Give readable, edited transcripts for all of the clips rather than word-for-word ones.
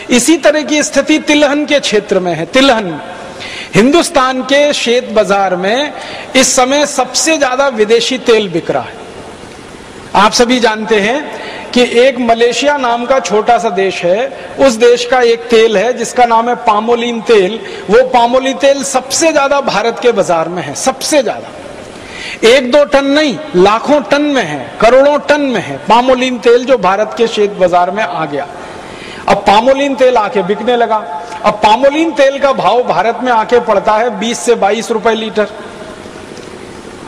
इसी तरह की स्थिति तिलहन के क्षेत्र में है। तिलहन हिंदुस्तान के शेत बाजार में इस समय सबसे ज्यादा विदेशी तेल बिक रहा है। आप सभी जानते हैं कि एक मलेशिया नाम का छोटा सा देश है, उस देश का एक तेल है जिसका नाम है पामोलिन तेल। वो पामोलिन तेल सबसे ज्यादा भारत के बाजार में है, सबसे ज्यादा। 1-2 टन नहीं, लाखों टन में है, करोड़ों टन में है पामोलिन तेल, जो भारत के शेत बाजार में आ गया। अब पामोलिन तेल आके बिकने लगा। अब पामोलिन तेल का भाव भारत में आके पड़ता है 20 से 22 रुपए लीटर,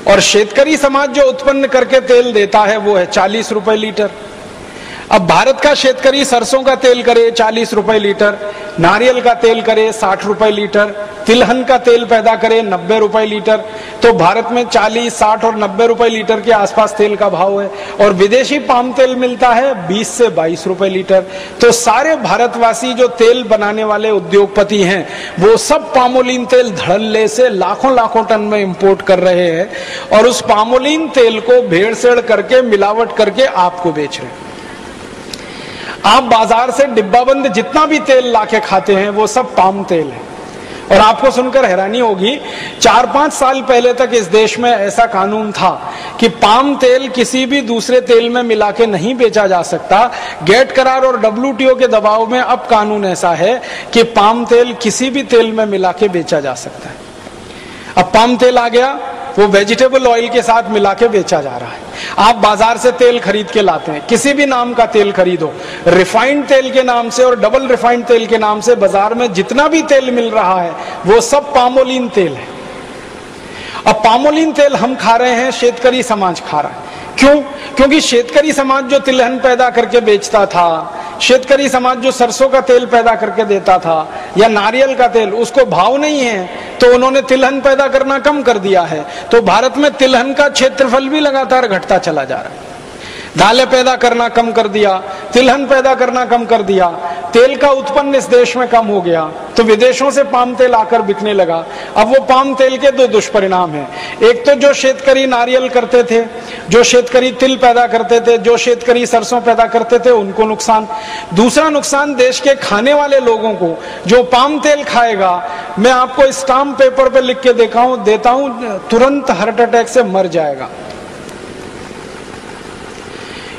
और शेतकरी समाज जो उत्पन्न करके तेल देता है वो है 40 रुपए लीटर। अब भारत का शेतकरी सरसों का तेल करे 40 रुपए लीटर, नारियल का तेल करे 60 रुपए लीटर, तिलहन का तेल पैदा करे 90 रुपए लीटर। तो भारत में 40, 60 और 90 रुपए लीटर के आसपास तेल का भाव है, और विदेशी पाम तेल मिलता है 20 से 22 रुपए लीटर। तो सारे भारतवासी जो तेल बनाने वाले उद्योगपति हैं वो सब पामोलिन तेल धड़ल्ले से लाखों लाखों टन में इंपोर्ट कर रहे हैं, और उस पामोलिन तेल को भेड़सेड़ करके, मिलावट करके आपको बेच रहे हैं। आप बाजार से डिब्बाबंद जितना भी तेल लाके खाते हैं वो सब पाम तेल है। और आपको सुनकर हैरानी होगी, 4-5 साल पहले तक इस देश में ऐसा कानून था कि पाम तेल किसी भी दूसरे तेल में मिला के नहीं बेचा जा सकता। गेट करार और WTO के दबाव में अब कानून ऐसा है कि पाम तेल किसी भी तेल में मिला के बेचा जा सकता है। अब पाम तेल आ गया, वो वेजिटेबल ऑयल के साथ मिला के बेचा जा रहा है। आप बाजार से तेल खरीद के लाते हैं, किसी भी नाम का तेल खरीदो, रिफाइंड तेल के नाम से और डबल रिफाइंड तेल के नाम से बाजार में जितना भी तेल मिल रहा है वो सब पामोलिन तेल है। अब पामोलिन तेल हम खा रहे हैं, शेतकरी समाज खा रहा है। क्यों? क्योंकि शेतकरी समाज जो तिलहन पैदा करके बेचता था, शेतकरी समाज जो सरसों का तेल पैदा करके देता था या नारियल का तेल, उसको भाव नहीं है, तो उन्होंने तिलहन पैदा करना कम कर दिया है। तो भारत में तिलहन का क्षेत्रफल भी लगातार घटता चला जा रहा है। दालें पैदा करना कम कर दिया, तिलहन पैदा करना कम कर दिया, तेल का उत्पन्न इस देश में कम हो गया, तो विदेशों से पाम तेल आकर बिकने लगा। अब वो पाम तेल के 2 दुष्परिणाम हैं। एक तो जो शेतकरी नारियल करते थे, जो शेतकरी तिल पैदा करते थे, जो शेतकरी सरसों पैदा करते थे, उनको नुकसान। दूसरा नुकसान देश के खाने वाले लोगों को, जो पाम तेल खाएगा, मैं आपको स्टाम्प पेपर पे लिख के देता हूं, तुरंत हार्ट अटैक से मर जाएगा।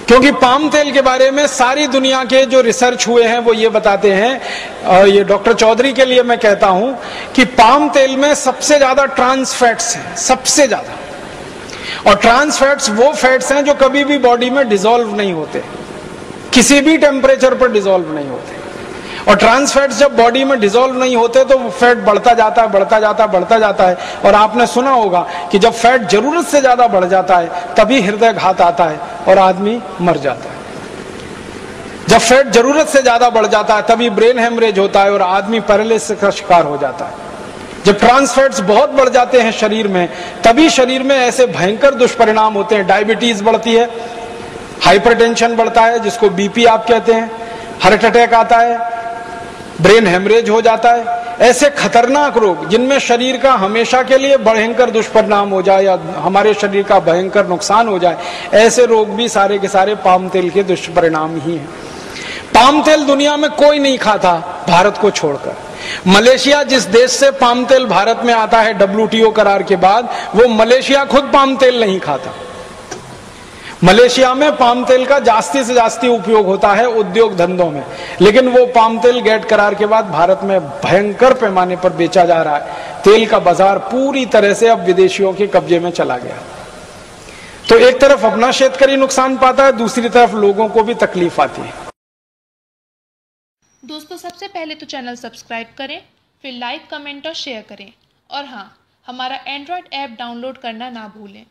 क्योंकि पाम तेल के बारे में सारी दुनिया के जो रिसर्च हुए हैं वो ये बताते हैं, और ये डॉक्टर चौधरी के लिए मैं कहता हूं कि पाम तेल में सबसे ज्यादा ट्रांस फैट्स हैं, सबसे ज्यादा। और ट्रांस फैट्स वो फैट्स हैं जो कभी भी बॉडी में डिसॉल्व नहीं होते, किसी भी टेम्परेचर पर डिसॉल्व नहीं होते। और ट्रांस फैट्स जब बॉडी में डिसॉल्व नहीं होते तो वो फैट बढ़ता जाता है, बढ़ता जाता है, बढ़ता जाता है। और आपने सुना होगा कि जब फैट जरूरत से ज्यादा बढ़ जाता है तभी हृदय घात आता है और आदमी मर जाता है। जब फैट जरूरत से ज्यादा बढ़ जाता है तभी ब्रेन हेमरेज होता है और आदमी पैरालिसिस का शिकार हो जाता है। जब ट्रांस फैट्स बहुत बढ़ जाते हैं शरीर में, तभी शरीर में ऐसे भयंकर दुष्परिणाम होते हैं। डायबिटीज बढ़ती है, हाइपरटेंशन बढ़ता है जिसको बीपी आप कहते हैं, हार्ट अटैक आता है, ब्रेन हेमरेज हो जाता है। ऐसे खतरनाक रोग जिनमें शरीर का हमेशा के लिए भयंकर दुष्परिणाम हो जाए या हमारे शरीर का भयंकर नुकसान हो जाए, ऐसे रोग भी सारे के सारे पाम तेल के दुष्परिणाम ही हैं। पाम तेल दुनिया में कोई नहीं खाता भारत को छोड़कर। मलेशिया जिस देश से पाम तेल भारत में आता है WTO करार के बाद, वो मलेशिया खुद पाम तेल नहीं खाता। मलेशिया में पाम तेल का जास्ती से जास्ती उपयोग होता है उद्योग धंधों में, लेकिन वो पाम तेल गेट करार के बाद भारत में भयंकर पैमाने पर बेचा जा रहा है। तेल का बाजार पूरी तरह से अब विदेशियों के कब्जे में चला गया। तो एक तरफ अपना शेतकरी नुकसान पाता है, दूसरी तरफ लोगों को भी तकलीफ आती है। दोस्तों, सबसे पहले तो चैनल सब्सक्राइब करें, फिर लाइक, कमेंट और शेयर करें, और हाँ, हमारा एंड्रॉयड ऐप डाउनलोड करना ना भूलें।